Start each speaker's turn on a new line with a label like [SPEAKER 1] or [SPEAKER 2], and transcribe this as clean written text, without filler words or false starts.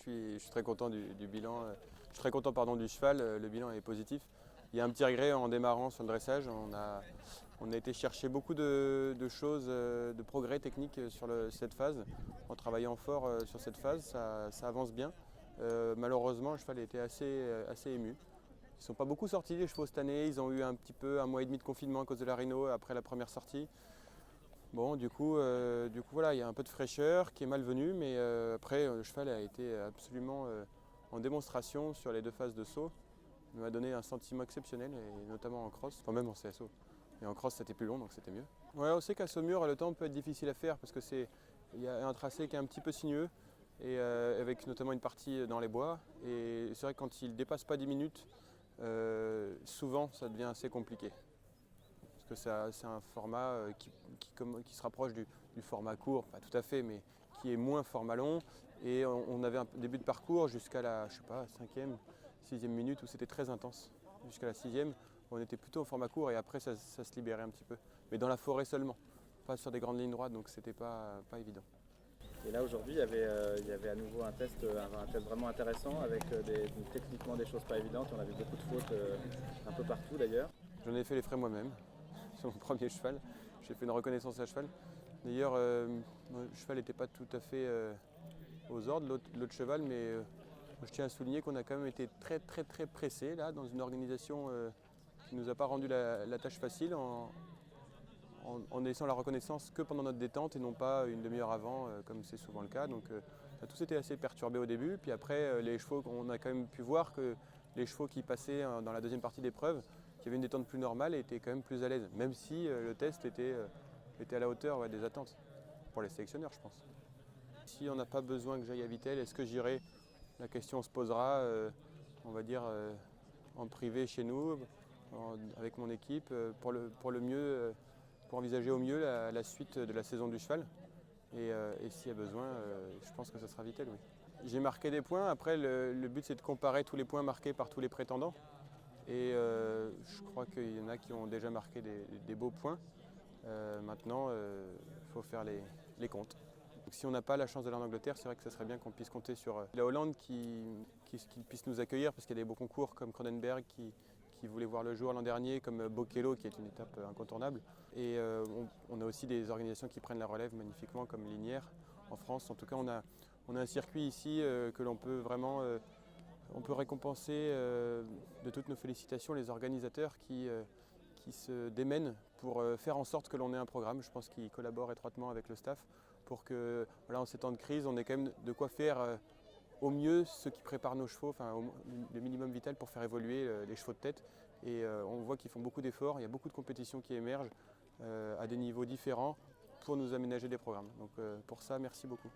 [SPEAKER 1] je suis très content du bilan. Je suis très content du cheval, le bilan est positif. Il y a un petit regret en démarrant sur le dressage. On a été chercher beaucoup de choses, de progrès techniques sur cette phase. En travaillant fort sur cette phase, ça avance bien. Malheureusement, le cheval était assez ému. Ils ne sont pas beaucoup sortis les chevaux cette année. Ils ont eu un petit peu 1 mois et demi de confinement à cause de la rhino après la première sortie. Bon, du coup, voilà, il y a un peu de fraîcheur qui est malvenue, mais après le cheval a été absolument en démonstration sur les 2 phases de saut. Il m'a donné un sentiment exceptionnel, et notamment en cross, enfin même en CSO. Et en cross c'était plus long donc c'était mieux. Ouais, on sait qu'à Saumur le temps peut être difficile à faire parce il y a un tracé qui est un petit peu sinueux et avec notamment une partie dans les bois. Et c'est vrai que quand il ne dépasse pas 10 minutes, souvent ça devient assez compliqué. Parce que c'est un format qui se rapproche du format court, pas tout à fait, mais qui est moins format long. Et on avait un début de parcours jusqu'à la, je sais pas, 5e, 6e minute où c'était très intense. Jusqu'à la 6e, on était plutôt au format court et après ça se libérait un petit peu. Mais dans la forêt seulement, pas sur des grandes lignes droites, donc c'était pas évident.
[SPEAKER 2] Et là aujourd'hui, il y avait à nouveau un test vraiment intéressant avec techniquement des choses pas évidentes. On a vu beaucoup de fautes un peu partout d'ailleurs.
[SPEAKER 1] J'en ai fait les frais moi-même sur mon premier cheval. J'ai fait une reconnaissance à cheval. D'ailleurs, le cheval n'était pas tout à fait aux ordres, l'autre cheval, mais je tiens à souligner qu'on a quand même été très pressé là, dans une organisation qui ne nous a pas rendu la tâche facile en laissant la reconnaissance que pendant notre détente et non pas une demi-heure avant, comme c'est souvent le cas. Donc ça a tous été assez perturbé au début. Puis après, les chevaux, on a quand même pu voir que les chevaux qui passaient dans la deuxième partie d'épreuve, qui avaient une détente plus normale, étaient quand même plus à l'aise, même si le test était à la hauteur des attentes, pour les sélectionneurs je pense. Si on n'a pas besoin que j'aille à Vittel, est-ce que j'irai? La question se posera, on va dire, en privé chez nous, avec mon équipe, pour le mieux. Pour envisager au mieux la suite de la saison du cheval. Et s'il y a besoin, je pense que ce sera Vittel, oui. J'ai marqué des points. Après, le but, c'est de comparer tous les points marqués par tous les prétendants. Et je crois qu'il y en a qui ont déjà marqué des beaux points. Maintenant, il faut faire les comptes. Donc, si on n'a pas la chance d'aller en Angleterre, c'est vrai que ce serait bien qu'on puisse compter sur la Hollande qui puisse nous accueillir, parce qu'il y a des beaux concours comme Cronenberg qui voulait voir le jour l'an dernier, comme Bokello qui est une étape incontournable. Et on a aussi des organisations qui prennent la relève magnifiquement comme Linière en France. En tout cas, on a un circuit ici que l'on peut vraiment on peut récompenser de toutes nos félicitations les organisateurs qui se démènent pour faire en sorte que l'on ait un programme. Je pense qu'ils collaborent étroitement avec le staff pour que, voilà, en ces temps de crise, on ait quand même de quoi faire au mieux ceux qui préparent nos chevaux, enfin le minimum vital pour faire évoluer les chevaux de tête. Et on voit qu'ils font beaucoup d'efforts, il y a beaucoup de compétitions qui émergent à des niveaux différents pour nous aménager des programmes. Donc pour ça, merci beaucoup.